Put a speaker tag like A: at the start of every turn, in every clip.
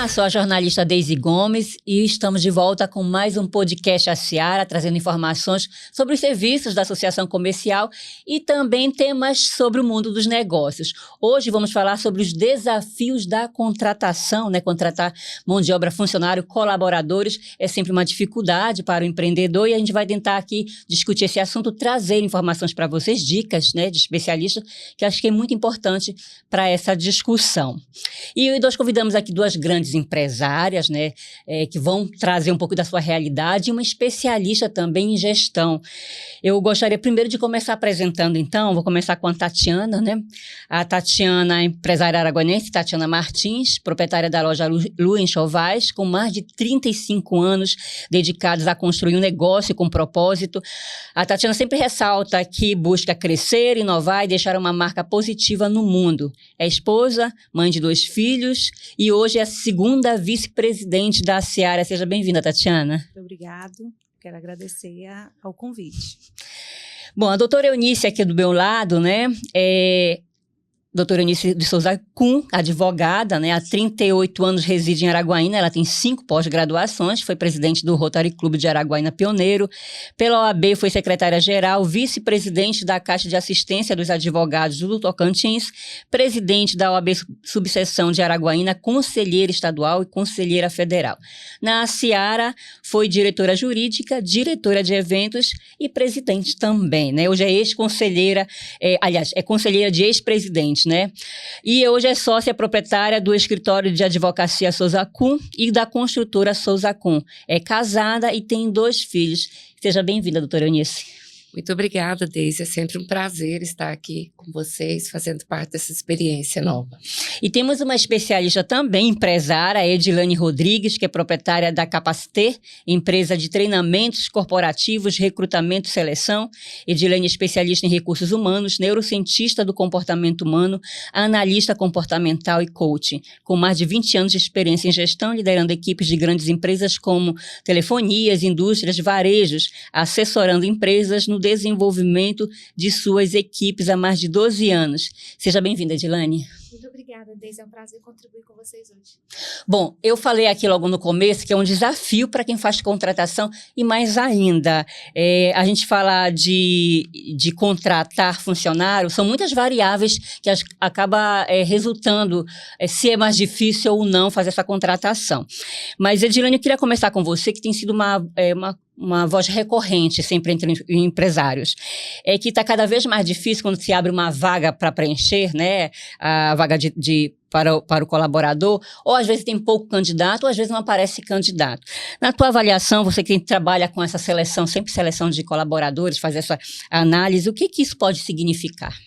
A: Olá, sou a jornalista Deise Gomes e estamos de volta com mais um podcast A Seara, trazendo informações sobre os serviços da Associação Comercial e também temas sobre o mundo dos negócios. Hoje vamos falar sobre os desafios da contratação, né? Contratar mão de obra, funcionário, colaboradores é sempre uma dificuldade para o empreendedor e a gente vai tentar aqui discutir esse assunto, trazer informações para vocês, dicas, né, de especialistas, que acho que é muito importante para essa discussão. E nós convidamos aqui duas grandes empresárias, né, que vão trazer um pouco da sua realidade e uma especialista também em gestão. Eu gostaria primeiro de começar apresentando, então, vou começar com a Tatiana, né? A Tatiana é empresária araguanense, Tatiana Martins, proprietária da loja Lu Enxovais, com mais de 35 anos dedicados a construir um negócio com propósito. A Tatiana sempre ressalta que busca crescer, inovar e deixar uma marca positiva no mundo. É esposa, mãe de 2 filhos e hoje é a segunda vice-presidente da Seara. Seja bem-vinda, Tatiana.
B: Muito obrigado. Quero agradecer ao convite.
A: Bom, a doutora Eunice aqui do meu lado, né, doutora Eunice de Souza Kuhn, advogada, né, há 38 anos reside em Araguaína, ela tem 5 pós-graduações, foi presidente do Rotary Clube de Araguaína Pioneiro, pela OAB foi secretária-geral, vice-presidente da Caixa de Assistência dos Advogados do Tocantins, presidente da OAB Subseção de Araguaína, conselheira estadual e conselheira federal. Na Seara foi diretora jurídica, diretora de eventos e presidente também, né, hoje é ex-conselheira, aliás, é conselheira de ex-presidente, né? E hoje é sócia proprietária do escritório de advocacia Souza Kuhn e da construtora Souza Kuhn. É casada e tem 2 filhos. Seja bem-vinda, doutora Eunice.
B: Muito obrigada, Deise. É sempre um prazer estar aqui com vocês, fazendo parte dessa experiência nova.
A: E temos uma especialista também, empresária, a Edilane Rodrigues, que é proprietária da Capaciter, empresa de treinamentos corporativos, recrutamento e seleção. Edilane é especialista em recursos humanos, neurocientista do comportamento humano, analista comportamental e coaching, com mais de 20 anos de experiência em gestão, liderando equipes de grandes empresas como telefonias, indústrias, varejos, assessorando empresas no desenvolvimento de suas equipes há mais de 12 anos. Seja bem-vinda, Edilane.
C: Muito obrigada, Deise. É um prazer contribuir com vocês hoje.
A: Bom, eu falei aqui logo no começo que é um desafio para quem faz contratação e mais ainda, a gente fala de contratar funcionário, são muitas variáveis que acaba resultando se é mais difícil ou não fazer essa contratação. Mas, Edilane, eu queria começar com você, que tem sido uma voz recorrente sempre entre empresários, que está cada vez mais difícil quando se abre uma vaga para preencher, né, a vaga para o colaborador, ou às vezes tem pouco candidato, ou às vezes não aparece candidato. Na tua avaliação, você que trabalha com essa seleção, sempre seleção de colaboradores, faz essa análise, o que isso pode significar?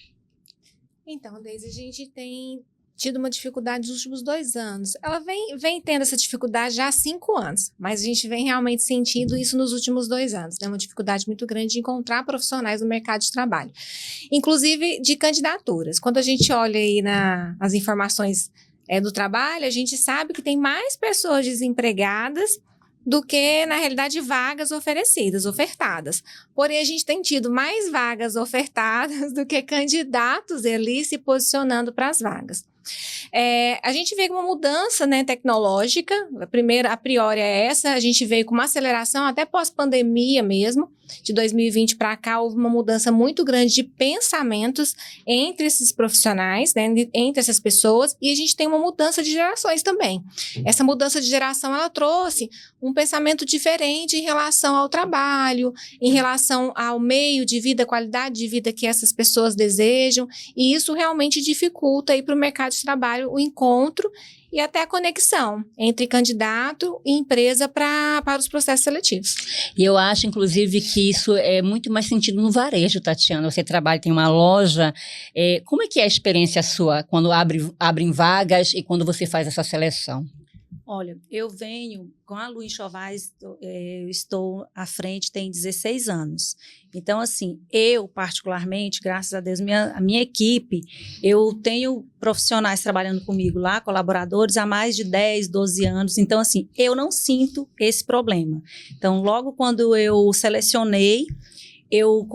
C: Então, Deise, a gente tem tido uma dificuldade nos últimos 2 anos. Ela vem tendo essa dificuldade já há 5 anos, mas a gente vem realmente sentindo isso nos últimos 2 anos, né? Uma dificuldade muito grande de encontrar profissionais no mercado de trabalho, inclusive de candidaturas. Quando a gente olha aí as informações do trabalho, a gente sabe que tem mais pessoas desempregadas do que, na realidade, vagas ofertadas. Porém, a gente tem tido mais vagas ofertadas do que candidatos ali se posicionando para as vagas. A gente veio com uma mudança, né, tecnológica, a priori é essa, a gente veio com uma aceleração até pós-pandemia mesmo, de 2020 para cá houve uma mudança muito grande de pensamentos entre esses profissionais, né, entre essas pessoas, e a gente tem uma mudança de gerações também. Essa mudança de geração, ela trouxe um pensamento diferente em relação ao trabalho, em relação ao meio de vida, qualidade de vida que essas pessoas desejam, e isso realmente dificulta aí para o mercado de trabalho o encontro e até a conexão entre candidato e empresa para os processos seletivos.
A: E eu acho, inclusive, que isso é muito mais sentido no varejo, Tatiana. Você trabalha, tem uma loja. Como é que é a experiência sua quando abrem vagas e quando você faz essa seleção?
B: Olha, eu venho com a Lu Enxovais, eu estou à frente tem 16 anos. Então, assim, eu particularmente, graças a Deus, a minha equipe, eu tenho profissionais trabalhando comigo lá, colaboradores, há mais de 10, 12 anos. Então, assim, eu não sinto esse problema. Então, logo quando eu selecionei, eu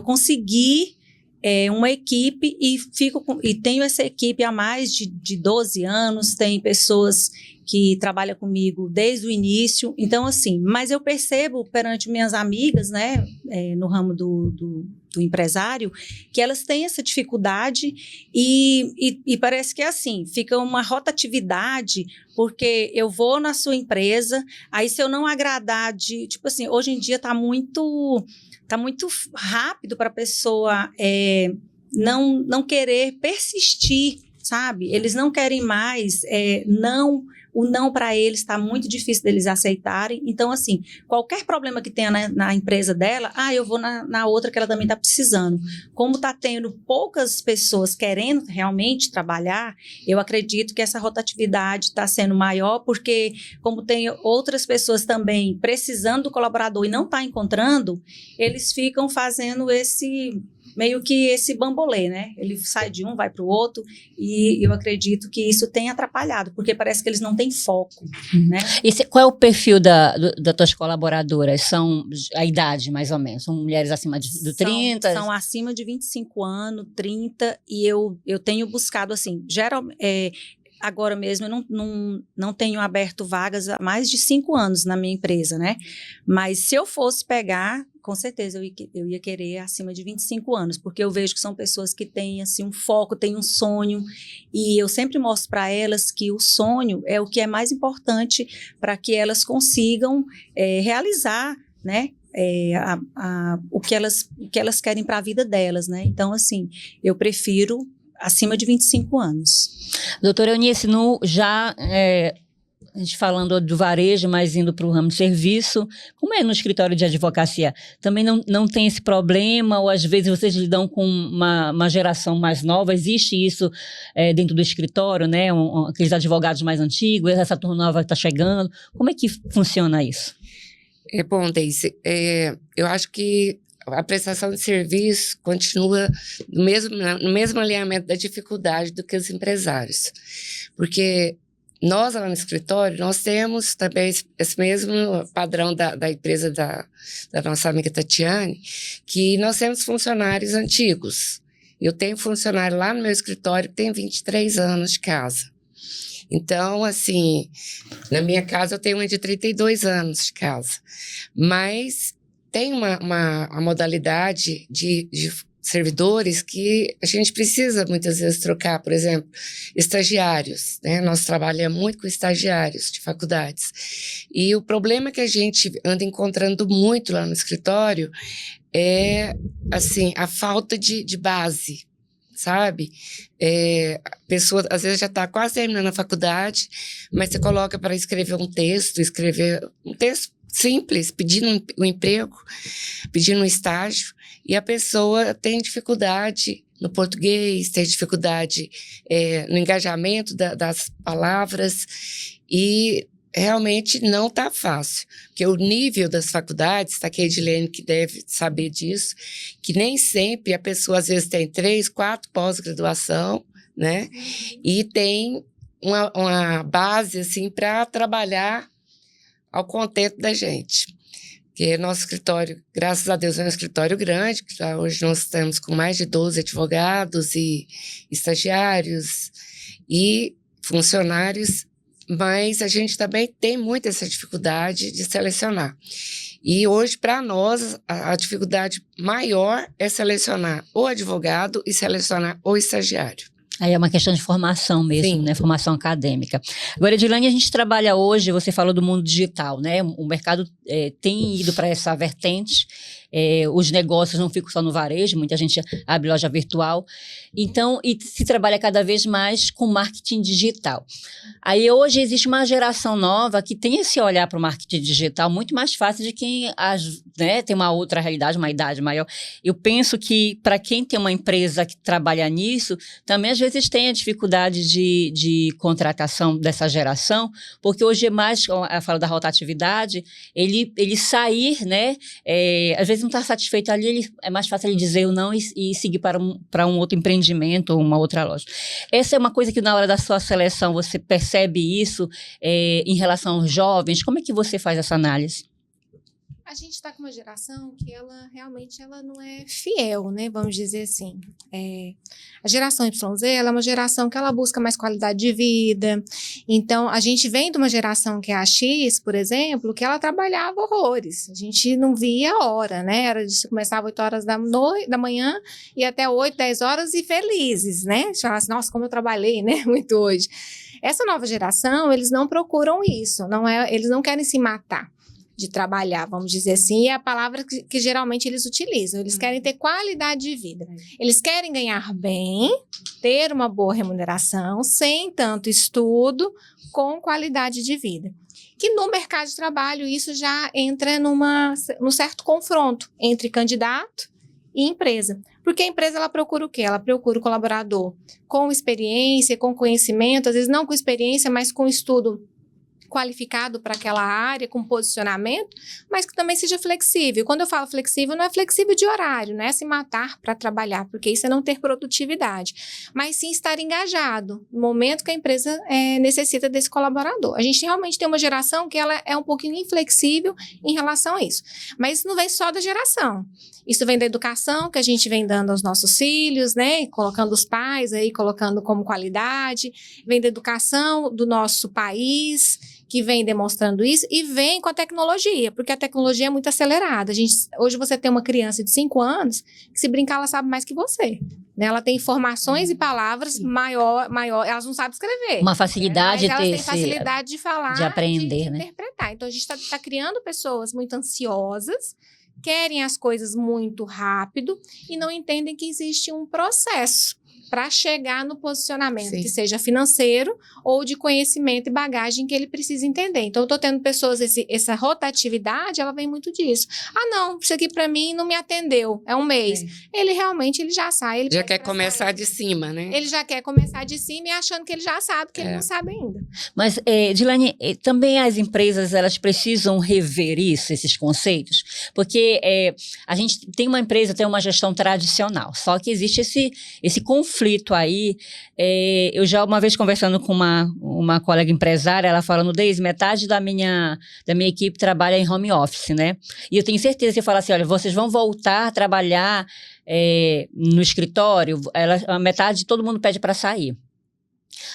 B: consegui uma equipe e tenho essa equipe há mais de 12 anos, tem pessoas que trabalha comigo desde o início. Então, assim, mas eu percebo perante minhas amigas, né, no ramo do empresário, que elas têm essa dificuldade e parece que é assim, fica uma rotatividade, porque eu vou na sua empresa, aí se eu não agradar tipo assim, hoje em dia tá muito rápido para a pessoa não querer persistir, sabe? Eles não querem mais, o não para eles está muito difícil deles aceitarem. Então, assim, qualquer problema que tenha na empresa dela, eu vou na outra que ela também está precisando. Como está tendo poucas pessoas querendo realmente trabalhar, eu acredito que essa rotatividade está sendo maior, porque como tem outras pessoas também precisando do colaborador e não está encontrando, eles ficam fazendo meio que esse bambolê, né? Ele sai de um, vai para o outro, e eu acredito que isso tem atrapalhado, porque parece que eles não têm foco, né?
A: Qual é o perfil das tuas colaboradoras? São a idade, mais ou menos? São mulheres acima do 30?
B: São acima de 25 anos, 30, e eu tenho buscado, assim, agora mesmo eu não tenho aberto vagas há mais de 5 anos na minha empresa, né? Mas se eu fosse pegar, com certeza eu ia querer acima de 25 anos, porque eu vejo que são pessoas que têm assim, um foco, têm um sonho, e eu sempre mostro para elas que o sonho é o que é mais importante para que elas consigam realizar, né? O que elas querem para a vida delas, né? Então, assim, eu prefiro acima de 25 anos.
A: Doutora Eunice, a gente falando do varejo, mas indo para o ramo de serviço, como é no escritório de advocacia? Também não tem esse problema, ou às vezes vocês lidam com uma geração mais nova? Existe isso dentro do escritório, né? Aqueles advogados mais antigos, essa turma nova está chegando. Como é que funciona isso?
D: Bom, Deise, eu acho que a prestação de serviço continua no mesmo alinhamento da dificuldade do que os empresários. Porque nós, lá no escritório, nós temos também esse mesmo padrão da empresa da nossa amiga Tatiane, que nós temos funcionários antigos. Eu tenho funcionário lá no meu escritório que tem 23 anos de casa. Então, assim, na minha casa eu tenho uma de 32 anos de casa. Mas tem uma modalidade de servidores que a gente precisa muitas vezes trocar, por exemplo, estagiários, né? Nós trabalhamos muito com estagiários de faculdades. E o problema que a gente anda encontrando muito lá no escritório é, assim, a falta de base, sabe? A pessoa às vezes já está quase terminando a faculdade, mas você coloca para escrever um texto simples, pedindo um emprego, pedindo um estágio, e a pessoa tem dificuldade no português, tem dificuldade no engajamento das palavras, e realmente não está fácil, porque o nível das faculdades, está aqui a Edilene que deve saber disso, que nem sempre a pessoa às vezes tem 3, 4 pós-graduação, né? E tem uma base assim para trabalhar ao contento da gente. Porque nosso escritório, graças a Deus, é um escritório grande, que hoje nós estamos com mais de 12 advogados e estagiários e funcionários, mas a gente também tem muita essa dificuldade de selecionar. E hoje, para nós, a dificuldade maior é selecionar o advogado e selecionar o estagiário.
A: Aí é uma questão de formação mesmo,
D: Sim.
A: né? Formação acadêmica. Agora, Edilene, a gente trabalha hoje, você falou do mundo digital, né? O mercado tem ido para essa vertente. Os negócios não ficam só no varejo, muita gente abre loja virtual. Então, e se trabalha cada vez mais com marketing digital. Aí hoje existe uma geração nova que tem esse olhar para o marketing digital muito mais fácil de quem tem uma outra realidade, uma idade maior. Eu penso que para quem tem uma empresa que trabalha nisso, também às vezes tem a dificuldade de contratação dessa geração, porque hoje é mais, eu falo da rotatividade, ele sair, né? Às vezes não está satisfeito ali, é mais fácil ele dizer o não e seguir para um outro empreendimento ou uma outra loja. Essa é uma coisa que na hora da sua seleção você percebe isso em relação aos jovens. Como é que você faz essa análise?
C: A gente está com uma geração que ela realmente ela não é fiel, né? Vamos dizer assim. A geração YZ ela é uma geração que ela busca mais qualidade de vida. Então, a gente vem de uma geração que é a X, por exemplo, que ela trabalhava horrores. A gente não via a hora, né? Começava 8 horas da manhã e até 8, 10 horas e felizes, né? Falava assim, nossa, como eu trabalhei, né? Muito hoje. Essa nova geração, eles não procuram isso. Eles não querem se matar de trabalhar, vamos dizer assim, é a palavra que geralmente eles utilizam. Eles querem ter qualidade de vida. Eles querem ganhar bem, ter uma boa remuneração, sem tanto estudo, com qualidade de vida. Que no mercado de trabalho isso já entra num certo confronto entre candidato e empresa. Porque a empresa ela procura o quê? Ela procura o colaborador com experiência, com conhecimento, às vezes não com experiência, mas com estudo qualificado para aquela área, com posicionamento, mas que também seja flexível. Quando eu falo flexível, não é flexível de horário, não é se matar para trabalhar, porque isso é não ter produtividade, mas sim estar engajado no momento que a empresa necessita desse colaborador. A gente realmente tem uma geração que ela é um pouquinho inflexível em relação a isso, mas isso não vem só da geração. Isso vem da educação que a gente vem dando aos nossos filhos, né? Colocando os pais aí, colocando como qualidade, vem da educação do nosso país, que vem demonstrando isso, e vem com a tecnologia, porque a tecnologia é muito acelerada. Hoje você tem uma criança de 5 anos, que se brincar, ela sabe mais que você. Né? Ela tem informações e palavras maior, elas não sabem escrever.
A: Uma facilidade
C: mas elas têm facilidade de falar,
A: de aprender,
C: de interpretar. Então, a gente está criando pessoas muito ansiosas, querem as coisas muito rápido e não entendem que existe um processo para chegar no posicionamento, que seja financeiro ou de conhecimento e bagagem que ele precisa entender. Então, eu estou tendo pessoas, essa rotatividade, ela vem muito disso. Ah, não, isso aqui para mim não me atendeu, é um mês. Ele realmente, já sai. Ele
D: já quer começar de cima, né?
C: Ele já quer começar de cima e achando que ele já sabe, que ele não sabe ainda.
A: Mas, Dilane, também as empresas, elas precisam rever isso, esses conceitos, porque a gente tem uma empresa, tem uma gestão tradicional, só que existe esse conflito aí. Eu já uma vez conversando com uma colega empresária, ela falando, Deise, metade da minha equipe trabalha em home office, né? E eu tenho certeza que fala assim, olha, vocês vão voltar a trabalhar no escritório, a metade de todo mundo pede para sair.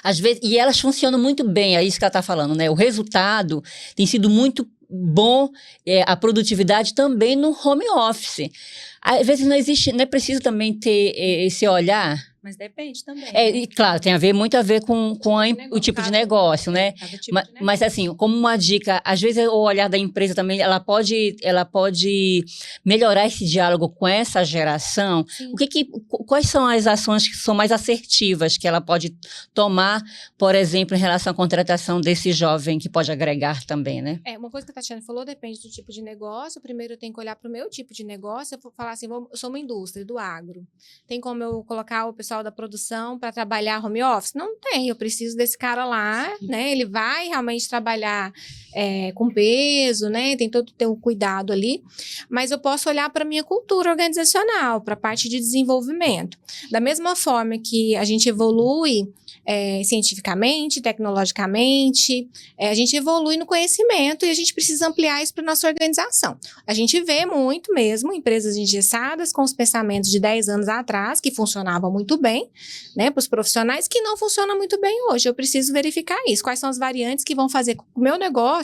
A: Às vezes, e elas funcionam muito bem, é isso que ela está falando, né? O resultado tem sido muito bom, a produtividade também no home office. Às vezes não é preciso também ter esse olhar.
B: Mas depende também.
A: E, claro, tem muito a ver com o tipo de negócio, né? Mas, assim, como uma dica, às vezes o olhar da empresa também, ela pode melhorar esse diálogo com essa geração. Quais são as ações que são mais assertivas que ela pode tomar, por exemplo, em relação à contratação desse jovem que pode agregar também, né?
C: Uma coisa que a Tatiana falou, depende do tipo de negócio. Primeiro eu tenho que olhar para o meu tipo de negócio. Eu vou falar assim, eu sou uma indústria do agro. Tem como eu colocar o pessoal da produção para trabalhar home office? Não tem, eu preciso desse cara lá, né? Ele vai realmente trabalhar com peso, né? Tem todo ter um cuidado ali, mas eu posso olhar para a minha cultura organizacional, para a parte de desenvolvimento. Da mesma forma que a gente evolui cientificamente, tecnologicamente, a gente evolui no conhecimento e a gente precisa ampliar isso para nossa organização. A gente vê muito mesmo empresas engessadas com os pensamentos de 10 anos atrás, que funcionavam muito bem, né, para os profissionais, que não funcionam muito bem hoje. Eu preciso verificar isso. Quais são as variantes que vão fazer com que o meu negócio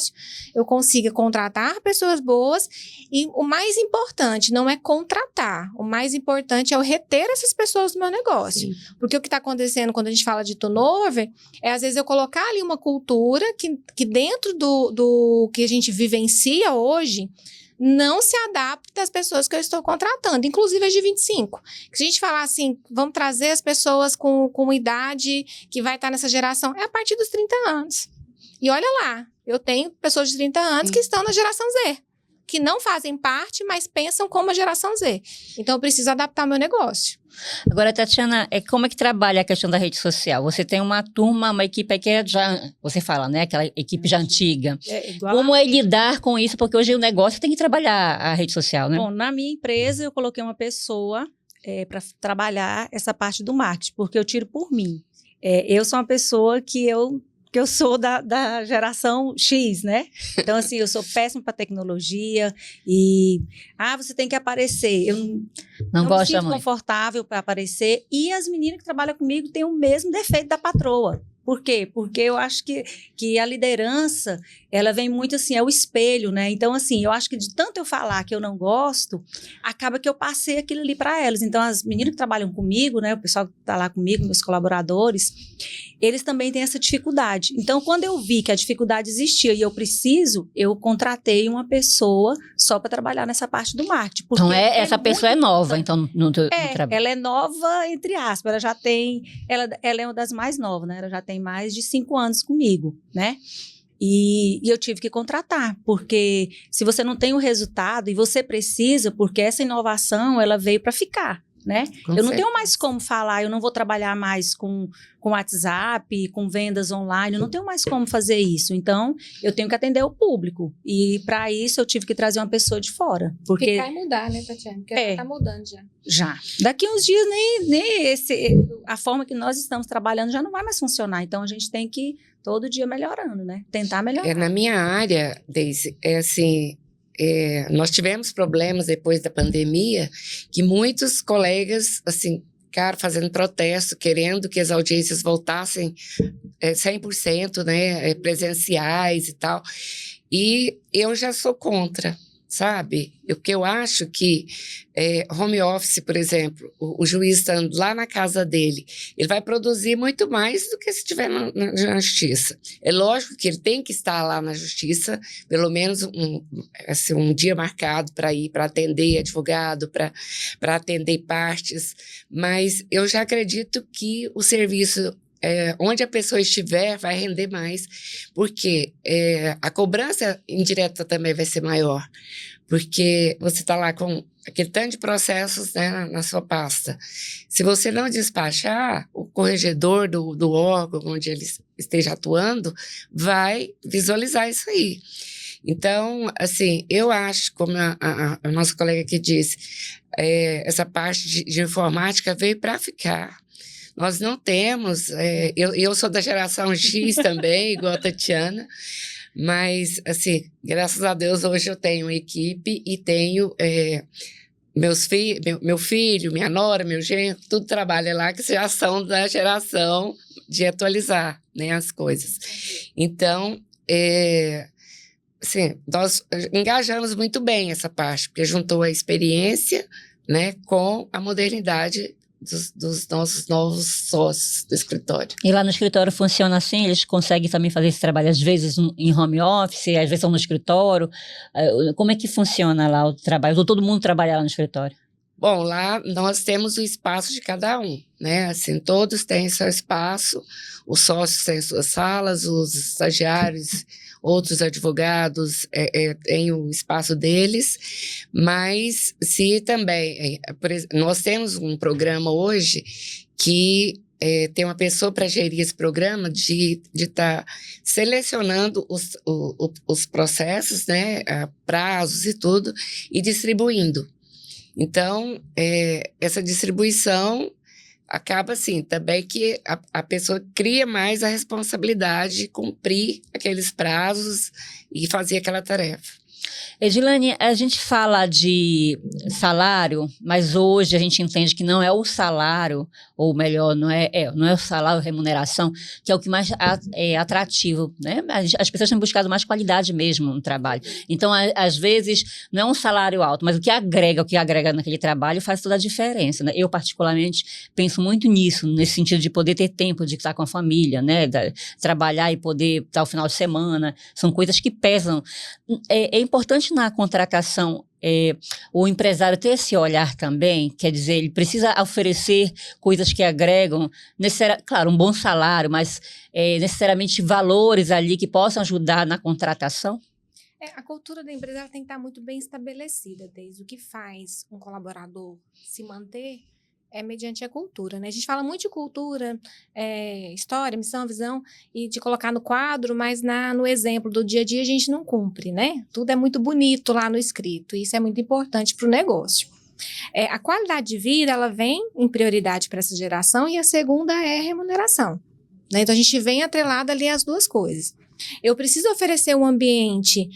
C: eu consiga contratar pessoas boas, e o mais importante não é contratar, o mais importante é eu reter essas pessoas no meu negócio. Sim. Porque o que está acontecendo quando a gente fala de turnover às vezes eu colocar ali uma cultura que dentro do que a gente vivencia hoje não se adapta às pessoas que eu estou contratando, inclusive as de 25. Se a gente falar assim, vamos trazer as pessoas com idade que vai estar nessa geração, é a partir dos 30 anos. E olha lá, eu tenho pessoas de 30 anos que estão na geração Z, que não fazem parte, mas pensam como a geração Z. Então, eu preciso adaptar meu negócio.
A: Agora, Tatiana, como é que trabalha a questão da rede social? Você tem uma turma, uma equipe que já, você fala, né? Aquela equipe já antiga. Como é lidar com isso? Porque hoje o negócio tem que trabalhar a rede social, né?
B: Bom, na minha empresa, eu coloquei uma pessoa para trabalhar essa parte do marketing, porque eu tiro por mim. Eu sou uma pessoa que eu porque eu sou da geração X, né? Então, assim, eu sou péssima para tecnologia e... você tem que aparecer. Eu
A: Não
B: me
A: gosta
B: sinto
A: muito.
B: confortável para aparecer. E as meninas que trabalham comigo têm o mesmo defeito da patroa. Por quê? Porque eu acho que a liderança, ela vem muito assim, é o espelho, né? Então, assim, eu acho que de tanto eu falar que eu não gosto, acaba que eu passei aquilo ali para elas. Então, as meninas que trabalham comigo, né? O pessoal que está lá comigo, meus colaboradores, eles também têm essa dificuldade. Então, quando eu vi que a dificuldade existia e eu contratei uma pessoa só para trabalhar nessa parte do marketing.
A: Então, essa pessoa é
B: muito
A: nova,
B: importante.
A: então, no trabalho.
B: Ela é nova, entre aspas, ela já tem, ela é uma das mais novas, né? Ela já tem mais de 5 anos comigo, né? E eu tive que contratar, porque se você não tem o resultado, e você precisa, porque essa inovação, ela veio para ficar, né? Eu não tenho mais como falar, eu não vou trabalhar mais com WhatsApp, com vendas online, eu não tenho mais como fazer isso. Então, eu tenho que atender o público. E para isso, eu tive que trazer uma pessoa de fora. Porque
C: Ficar e mudar, né, Tatiana? Porque tá mudando já.
B: Já. Daqui uns dias, a forma que nós estamos trabalhando já não vai mais funcionar. Então, a gente tem que todo dia melhorando, né? Tentar melhorar.
D: Na minha área, Deise, assim... nós tivemos problemas depois da pandemia, que muitos colegas, assim, ficaram fazendo protesto, querendo que as audiências voltassem 100%, né, presenciais e tal. E eu já sou contra, sabe? Porque eu acho que home office, por exemplo, o juiz estando lá na casa dele, ele vai produzir muito mais do que se estiver na justiça. É lógico que ele tem que estar lá na justiça, pelo menos um dia marcado para ir, para atender advogado, para atender partes, mas eu já acredito que o serviço onde a pessoa estiver vai render mais, porque a cobrança indireta também vai ser maior, porque você está lá com aquele tanto de processos, né, na sua pasta. Se você não despachar, o corregedor do órgão onde ele esteja atuando vai visualizar isso aí. Então, assim, eu acho, como a nossa colega aqui disse, essa parte de informática veio para ficar. Nós não temos, eu sou da geração X também, igual a Tatiana, mas, assim, graças a Deus, hoje eu tenho uma equipe e tenho meu filho, minha nora, meu genro, tudo trabalha lá, que já são da geração de atualizar, né, as coisas. Então, assim, nós engajamos muito bem essa parte, porque juntou a experiência, né, com a modernidade dos nossos novos sócios do escritório.
A: E lá no escritório funciona assim? Eles conseguem também fazer esse trabalho, às vezes em home office, às vezes são no escritório. Como é que funciona lá o trabalho? Ou todo mundo trabalha lá no escritório?
D: Bom, lá nós temos o espaço de cada um, né? Assim, todos têm seu espaço, os sócios têm suas salas, os estagiários, outros advogados têm o espaço deles, mas se também, nós temos um programa hoje que tem uma pessoa para gerir esse programa de estar selecionando os processos, né, prazos e tudo, e distribuindo. Então, essa distribuição acaba assim, também que a pessoa cria mais a responsabilidade de cumprir aqueles prazos e fazer aquela tarefa.
A: Edilane, a gente fala de salário, mas hoje a gente entende que não é o salário, ou melhor, não é o salário, remuneração, que é o que mais é atrativo, né? As pessoas têm buscado mais qualidade mesmo no trabalho. Então, às vezes, não é um salário alto, mas o que agrega naquele trabalho faz toda a diferença, né? Eu, particularmente, penso muito nisso, nesse sentido de poder ter tempo de estar com a família, né? Trabalhar e poder estar ao final de semana, são coisas que pesam. É importante na contratação o empresário ter esse olhar também, quer dizer, ele precisa oferecer coisas que agregam, claro, um bom salário, mas necessariamente valores ali que possam ajudar na contratação?
C: A cultura da empresa ela tem que estar muito bem estabelecida, desde o que faz um colaborador se manter mediante a cultura, né? A gente fala muito de cultura, história, missão, visão, e de colocar no quadro, mas no exemplo do dia a dia a gente não cumpre, né? Tudo é muito bonito lá no escrito, e isso é muito importante para o negócio. A qualidade de vida, ela vem em prioridade para essa geração, e a segunda é a remuneração. né? Então, a gente vem atrelado ali as duas coisas. Eu preciso oferecer um ambiente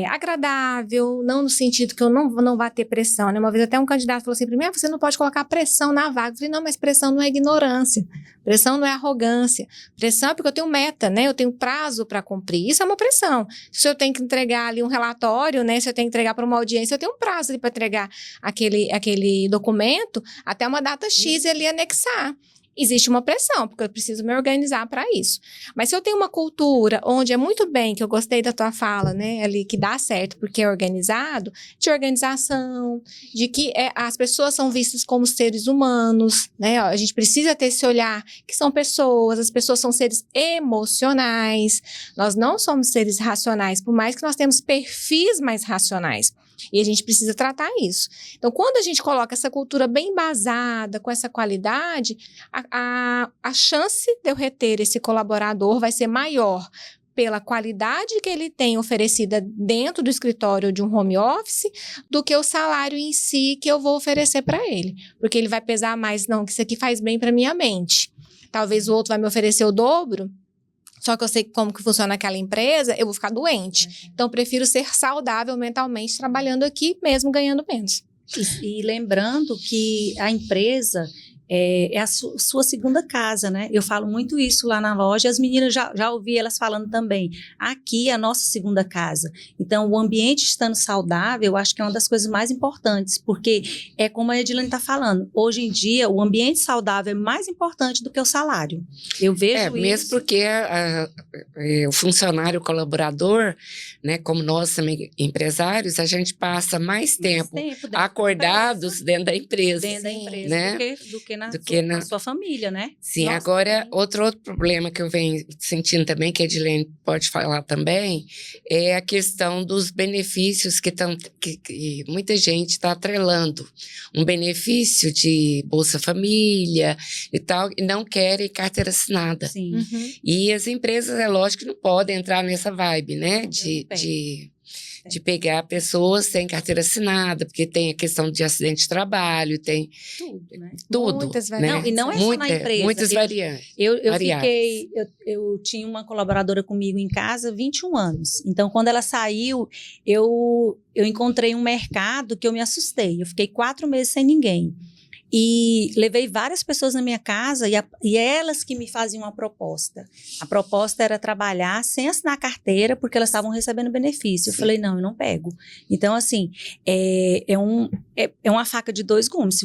C: agradável, não no sentido que eu não vá ter pressão, né? Uma vez até um candidato falou assim para mim, você não pode colocar pressão na vaga. Eu falei, não, mas pressão não é ignorância, pressão não é arrogância, pressão é porque eu tenho meta, né? Eu tenho prazo para cumprir, isso é uma pressão. Se eu tenho que entregar ali um relatório, né? Se eu tenho que entregar para uma audiência, eu tenho um prazo ali para entregar aquele documento até uma data X e ali anexar. Existe uma pressão, porque eu preciso me organizar para isso. Mas se eu tenho uma cultura onde é muito bem, que eu gostei da tua fala, né, ali, que dá certo porque é organizado, de organização, de que as pessoas são vistas como seres humanos, né, a gente precisa ter esse olhar que são pessoas, as pessoas são seres emocionais, nós não somos seres racionais, por mais que nós temos perfis mais racionais. E a gente precisa tratar isso. Então, quando a gente coloca essa cultura bem embasada, com essa qualidade, a chance de eu reter esse colaborador vai ser maior pela qualidade que ele tem oferecida dentro do escritório de um home office, do que o salário em si que eu vou oferecer para ele. Porque ele vai pesar mais, não, que isso aqui faz bem para minha mente. Talvez o outro vai me oferecer o dobro, só que eu sei como que funciona aquela empresa, eu vou ficar doente. Então, eu prefiro ser saudável mentalmente trabalhando aqui, mesmo ganhando menos.
B: E lembrando que a empresa é a sua segunda casa, né? Eu falo muito isso lá na loja, as meninas já ouvi elas falando também. Aqui é a nossa segunda casa. Então, o ambiente estando saudável, eu acho que é uma das coisas mais importantes, porque é como a Edilene está falando, hoje em dia, o ambiente saudável é mais importante do que o salário. Eu vejo isso.
D: Mesmo porque o funcionário, o colaborador, né, como nós também empresários, a gente passa mais tempo acordados dentro da empresa.
B: Dentro da empresa,
D: né?
B: do que na sua família, né?
D: Sim,
C: Nossa,
D: agora, outro problema que eu venho sentindo também, que a Edilene pode falar também, é a questão dos benefícios que muita gente está atrelando. Um benefício de Bolsa Família e tal, e não querem carteira assinada.
B: Sim.
C: Uhum.
D: E as empresas, é lógico que não podem entrar nessa vibe, né? De pegar pessoas sem carteira assinada, porque tem a questão de acidente de trabalho, tem
B: Tudo, né?
D: tudo.
C: Muitas
D: né?
C: variáveis.
B: Não, e não é só na empresa.
D: Muitas variantes.
B: Eu tinha uma colaboradora comigo em casa 21 anos. Então, quando ela saiu, eu encontrei um mercado que eu me assustei. Eu fiquei 4 meses sem ninguém. E levei várias pessoas na minha casa e elas que me faziam uma proposta. A proposta era trabalhar sem assinar carteira, porque elas estavam recebendo benefício. Eu falei, não, eu não pego. Então, assim, é uma faca de 2 gumes.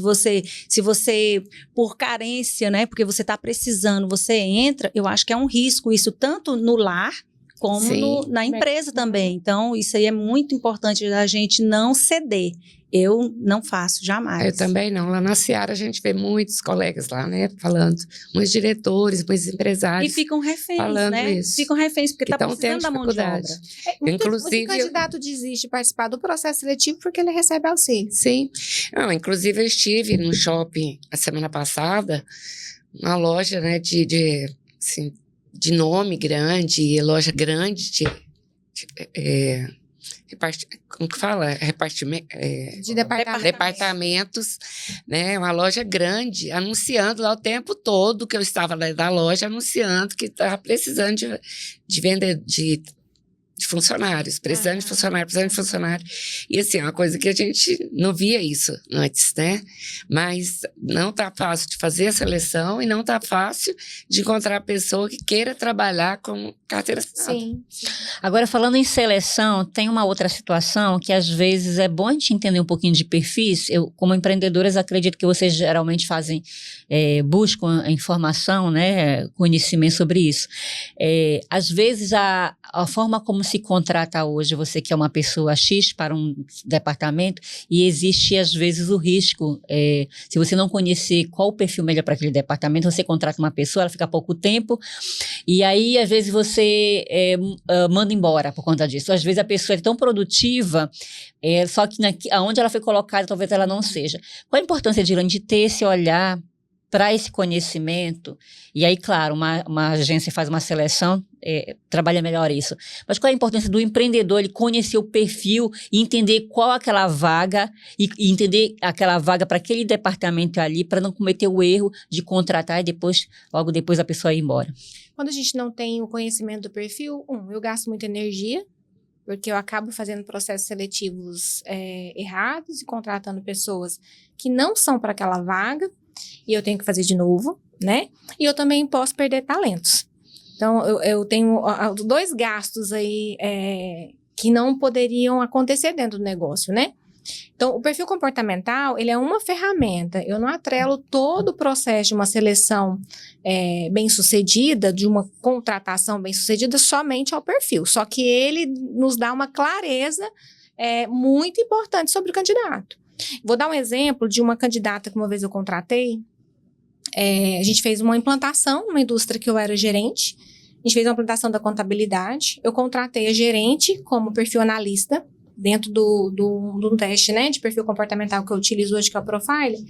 B: Se você, por carência, né, porque você está precisando, você entra, eu acho que é um risco isso, tanto no lar, como na empresa também. Então, isso aí é muito importante da gente não ceder. Eu não faço, jamais.
D: Eu também não. Lá na Seara a gente vê muitos colegas lá, né, falando, muitos diretores, muitos empresários.
B: E ficam reféns,
D: falando
B: né?
D: Isso.
B: Ficam reféns, porque está precisando
D: tendo
B: da mão de obra.
D: Inclusive,
C: o candidato desiste de participar do processo seletivo porque ele recebe auxílio.
D: Sim. Não, inclusive, eu estive no shopping a semana passada, uma loja, né, de nome grande, loja grande como que fala?
C: De
D: Departamentos, né? Uma loja grande, anunciando lá o tempo todo que eu estava lá da loja, anunciando que estava precisando de vender, de funcionários, precisando de funcionário. E assim, é uma coisa que a gente não via isso antes, né? Mas não tá fácil de fazer a seleção e não tá fácil de encontrar a pessoa que queira trabalhar com carteira assinada.
C: Sim.
A: Agora, falando em seleção, tem uma outra situação que às vezes é bom a gente entender um pouquinho de perfis. Eu, como empreendedoras, acredito que vocês geralmente buscam a informação, né, conhecimento sobre isso. Às vezes, a forma como se contrata hoje, você que é uma pessoa X para um departamento, e existe às vezes o risco, se você não conhecer qual o perfil melhor para aquele departamento, você contrata uma pessoa, ela fica pouco tempo, e aí às vezes você manda embora por conta disso. Às vezes a pessoa é tão produtiva, só que onde ela foi colocada talvez ela não seja. Qual a importância, Edilene, de ter esse olhar para esse conhecimento, e aí, claro, uma agência faz uma seleção, trabalha melhor isso. Mas qual é a importância do empreendedor ele conhecer o perfil e entender qual aquela vaga, e entender aquela vaga para aquele departamento ali, para não cometer o erro de contratar e logo depois a pessoa ir embora?
C: Quando a gente não tem o conhecimento do perfil, eu gasto muita energia, porque eu acabo fazendo processos seletivos errados e contratando pessoas que não são para aquela vaga, e eu tenho que fazer de novo, né? E eu também posso perder talentos. Então, eu tenho 2 gastos aí que não poderiam acontecer dentro do negócio, né? Então, o perfil comportamental, ele é uma ferramenta. Eu não atrelo todo o processo de uma seleção bem-sucedida, de uma contratação bem-sucedida, somente ao perfil. Só que ele nos dá uma clareza muito importante sobre o candidato. Vou dar um exemplo de uma candidata que uma vez eu contratei. A gente fez uma implantação numa indústria que eu era gerente. A gente fez uma implantação da contabilidade. Eu contratei a gerente como perfil analista, dentro do teste, né, de perfil comportamental que eu utilizo hoje, que é o Profile.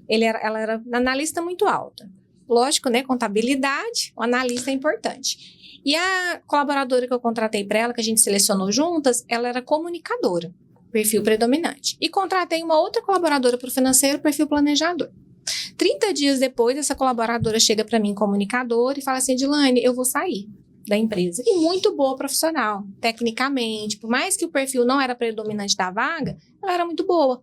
C: Ela era analista muito alta. Lógico, né, contabilidade, o analista é importante. E a colaboradora que eu contratei para ela, que a gente selecionou juntas, ela era comunicadora, perfil predominante. E contratei uma outra colaboradora para o financeiro, perfil planejador. 30 dias depois, essa colaboradora chega para mim, comunicadora, e fala assim: Edilane, eu vou sair da empresa. E muito boa profissional, tecnicamente. Por mais que o perfil não era predominante da vaga, ela era muito boa.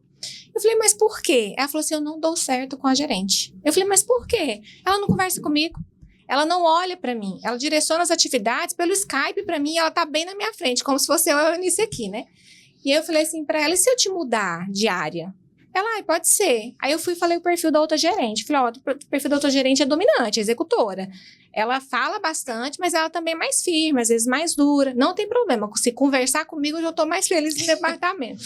C: Eu falei, mas por quê? Ela falou assim: eu não dou certo com a gerente. Eu falei, mas por quê? Ela não conversa comigo. Ela não olha para mim. Ela direciona as atividades pelo Skype para mim, e ela tá bem na minha frente, como se fosse eu nisso aqui, né? E aí eu falei assim para ela: e se eu te mudar de área? Ela, pode ser. Aí eu fui e falei o perfil da outra gerente. Falei, o perfil da outra gerente é dominante, é executora. Ela fala bastante, mas ela também é mais firme, às vezes mais dura. Não tem problema. Se conversar comigo, eu já estou mais feliz no departamento.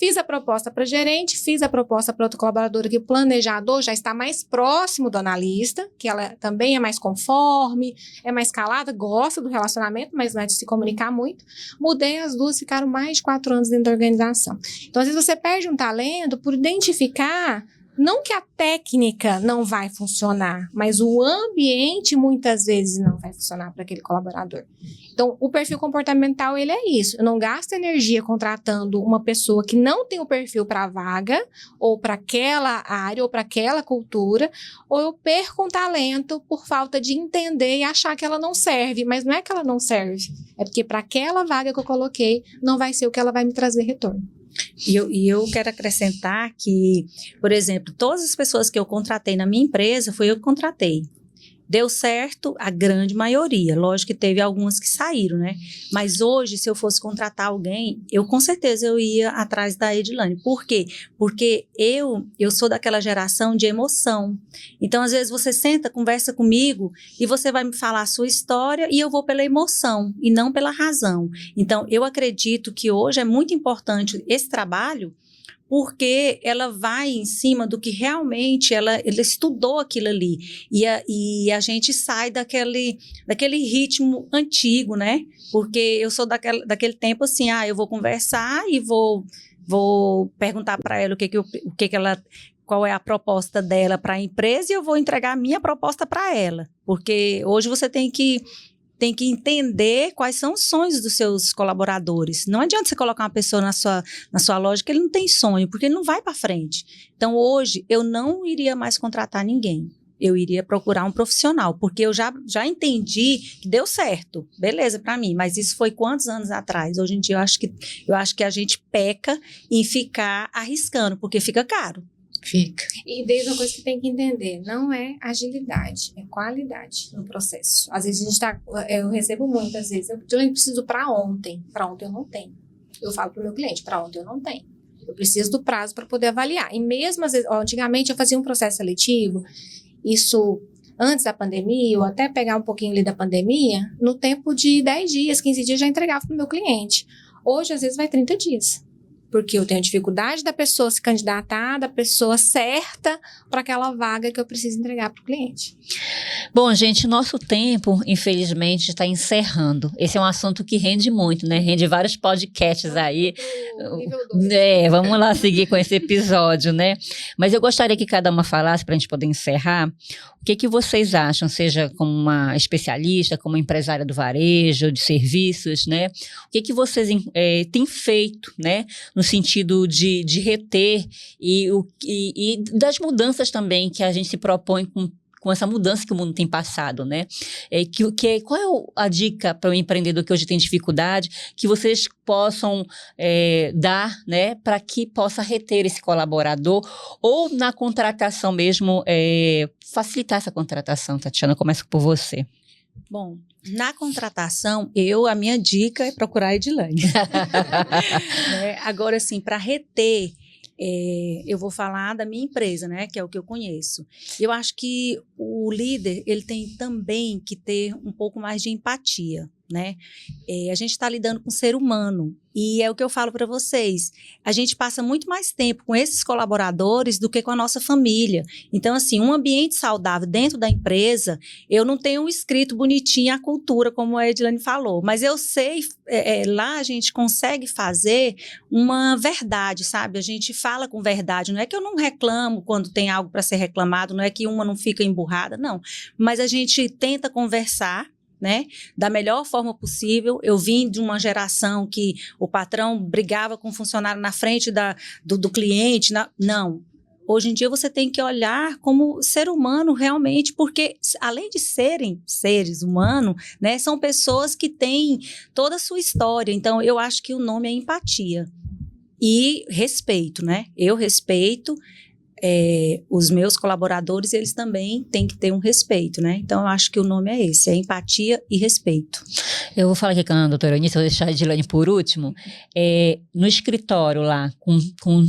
C: Fiz a proposta para a gerente, fiz a proposta para outra colaboradora, que o planejador já está mais próximo do analista, que ela também é mais conforme, é mais calada, gosta do relacionamento, mas não é de se comunicar muito. Mudei, as duas ficaram mais de 4 anos dentro da organização. Então, às vezes você perde um talento por identificar, não que a técnica não vai funcionar, mas o ambiente muitas vezes não vai funcionar para aquele colaborador. Então, o perfil comportamental, ele é isso. Eu não gasto energia contratando uma pessoa que não tem o perfil para a vaga, ou para aquela área, ou para aquela cultura, ou eu perco um talento por falta de entender e achar que ela não serve. Mas não é que ela não serve, é porque para aquela vaga que eu coloquei, não vai ser o que ela vai me trazer retorno.
B: E eu quero acrescentar que, por exemplo, todas as pessoas que eu contratei na minha empresa, foi eu que contratei. Deu certo a grande maioria. Lógico que teve algumas que saíram, né? Mas hoje, se eu fosse contratar alguém, com certeza eu ia atrás da Edilane. Por quê? Porque eu sou daquela geração de emoção. Então, às vezes, você senta, conversa comigo e você vai me falar a sua história e eu vou pela emoção e não pela razão. Então, eu acredito que hoje é muito importante esse trabalho, porque ela vai em cima do que realmente ela estudou aquilo ali. E a gente sai daquele ritmo antigo, né? Porque eu sou daquele tempo assim, eu vou conversar e vou perguntar para ela qual é a proposta dela para a empresa, e eu vou entregar a minha proposta para ela. Porque hoje você tem que entender quais são os sonhos dos seus colaboradores. Não adianta você colocar uma pessoa na sua loja que ele não tem sonho, porque ele não vai para frente. Então, hoje, eu não iria mais contratar ninguém. Eu iria procurar um profissional, porque eu já entendi que deu certo. Beleza, para mim, mas isso foi quantos anos atrás? Hoje em dia, eu acho que a gente peca em ficar arriscando, porque fica caro.
D: Fica.
C: E desde uma coisa que tem que entender, não é agilidade, é qualidade no processo. Às vezes eu recebo muitas vezes, eu preciso para ontem eu não tenho. Eu falo para o meu cliente, para ontem eu não tenho. Eu preciso do prazo para poder avaliar. E mesmo às vezes, antigamente eu fazia um processo seletivo, isso antes da pandemia, ou até pegar um pouquinho ali da pandemia, no tempo de 10 dias, 15 dias já entregava para o meu cliente. Hoje às vezes vai 30 dias. Porque eu tenho dificuldade da pessoa se candidatar, da pessoa certa para aquela vaga que eu preciso entregar para o cliente.
A: Bom, gente, nosso tempo, infelizmente, está encerrando. Esse é um assunto que rende muito, né? Rende vários podcasts aí.
C: Nível 2.
A: Vamos lá seguir com esse episódio, né? Mas eu gostaria que cada uma falasse, para a gente poder encerrar, o que vocês acham, seja como uma especialista, como empresária do varejo, de serviços, né? O que vocês têm feito, né? No sentido de reter e das mudanças também que a gente se propõe com essa mudança que o mundo tem passado, né? Qual é a dica para o empreendedor que hoje tem dificuldade que vocês possam dar, né, para que possa reter esse colaborador ou na contratação mesmo, facilitar essa contratação? Tatiana, começa por você.
B: Bom, na contratação, a minha dica é procurar a Edilane. Né? Agora, assim, para reter, eu vou falar da minha empresa, né, que é o que eu conheço. Eu acho que o líder, ele tem também que ter um pouco mais de empatia, né? A gente está lidando com o ser humano e é o que eu falo para vocês. A gente passa muito mais tempo com esses colaboradores do que com a nossa família. Então, assim, um ambiente saudável dentro da empresa, eu não tenho escrito bonitinho a cultura, como a Edilane falou, mas eu sei, lá a gente consegue fazer uma verdade, sabe? A gente fala com verdade. Não é que eu não reclamo quando tem algo para ser reclamado, não é que uma não fica emburrada, não. Mas a gente tenta conversar, né, da melhor forma possível. Eu vim de uma geração que o patrão brigava com o funcionário na frente do cliente. Não. Hoje em dia você tem que olhar como ser humano realmente, porque além de serem seres humanos, né, são pessoas que têm toda a sua história. Então, eu acho que o nome é empatia e respeito, né? Eu respeito os meus colaboradores, eles também têm que ter um respeito, né? Então, eu acho que o nome é esse, é empatia e respeito.
A: Eu vou falar aqui com a doutora Eunice, vou deixar a Edilane por último. No escritório lá, com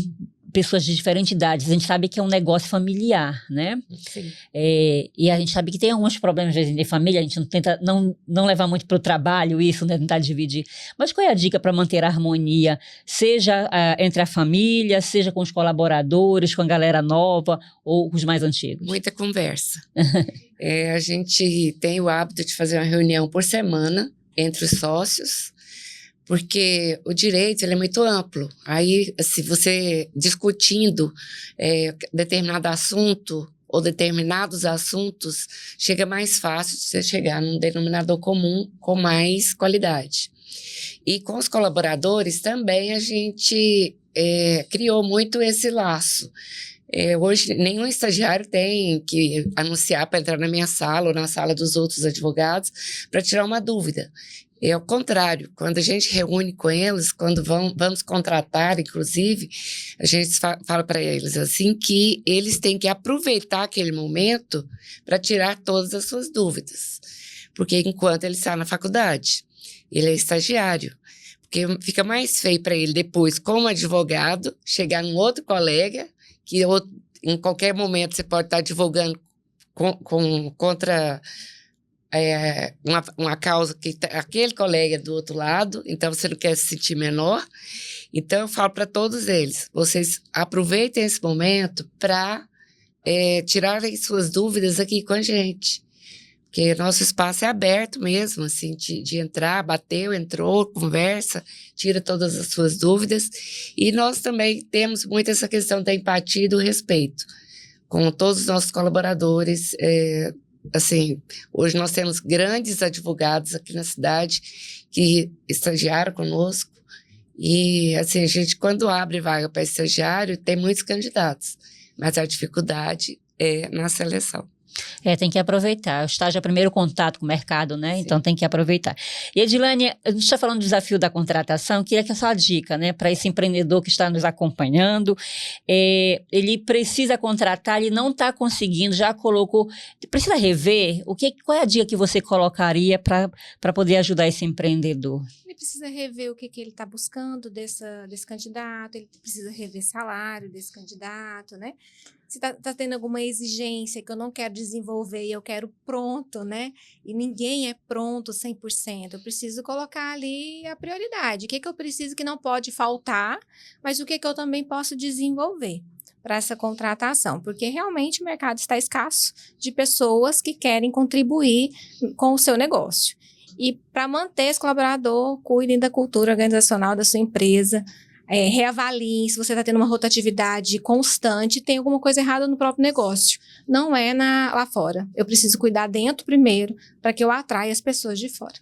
A: pessoas de diferentes idades, a gente sabe que é um negócio familiar, né?
D: Sim.
A: E a gente sabe que tem alguns problemas, às vezes, de família, a gente não tenta não levar muito para o trabalho isso, né? Tentar dividir. Mas qual é a dica para manter a harmonia, seja entre a família, seja com os colaboradores, com a galera nova ou com os mais antigos?
D: Muita conversa. A gente tem o hábito de fazer uma reunião por semana entre os sócios, porque o direito ele é muito amplo. Aí, se você discutindo determinado assunto ou determinados assuntos, chega mais fácil de você chegar num denominador comum com mais qualidade. E com os colaboradores também a gente criou muito esse laço. Hoje, nenhum estagiário tem que anunciar para entrar na minha sala ou na sala dos outros advogados para tirar uma dúvida. É ao contrário, quando a gente reúne com eles, quando vamos contratar, inclusive, a gente fala para eles assim que eles têm que aproveitar aquele momento para tirar todas as suas dúvidas. Porque enquanto ele está na faculdade, ele é estagiário. Porque fica mais feio para ele depois, como advogado, chegar num outro colega, que em qualquer momento você pode estar advogando contra uma causa que aquele colega é do outro lado, então você não quer se sentir menor. Então, eu falo para todos eles, vocês aproveitem esse momento para tirarem suas dúvidas aqui com a gente, porque nosso espaço é aberto mesmo, assim, de entrar, bateu, entrou, conversa, tira todas as suas dúvidas, e nós também temos muito essa questão da empatia e do respeito com todos os nossos colaboradores. Assim, hoje nós temos grandes advogados aqui na cidade que estagiaram conosco e, assim, a gente quando abre vaga para estagiário tem muitos candidatos, mas a dificuldade é na seleção.
A: Tem que aproveitar. O estágio é o primeiro contato com o mercado, né? Sim. Então tem que aproveitar. E Edilane, a gente está falando do desafio da contratação, queria que a sua dica, né, para esse empreendedor que está nos acompanhando, ele precisa contratar, ele não está conseguindo, já colocou, precisa rever, qual é a dica que você colocaria para poder ajudar esse empreendedor?
C: Ele precisa rever o que ele está buscando desse candidato, ele precisa rever salário desse candidato, né? Se tá tendo alguma exigência que eu não quero desenvolver e eu quero pronto, né? E ninguém é pronto 100%. Eu preciso colocar ali a prioridade. O que eu preciso que não pode faltar, mas o que eu também posso desenvolver. para essa contratação, porque realmente o mercado está escasso de pessoas que querem contribuir com o seu negócio. E para manter esse colaborador, cuidem da cultura organizacional da sua empresa, reavaliem se você está tendo uma rotatividade constante, tem alguma coisa errada no próprio negócio. Não é lá fora. Eu preciso cuidar dentro primeiro para que eu atraia as pessoas de fora.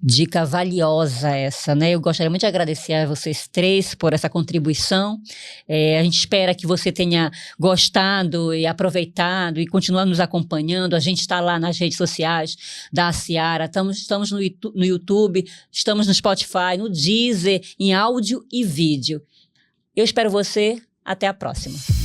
A: Dica valiosa essa, né? Eu gostaria muito de agradecer a vocês três por essa contribuição. A gente espera que você tenha gostado e aproveitado e continuando nos acompanhando. A gente está lá nas redes sociais da Aciara, estamos no YouTube, estamos no Spotify, no Deezer, em áudio e vídeo. Eu espero você. Até a próxima.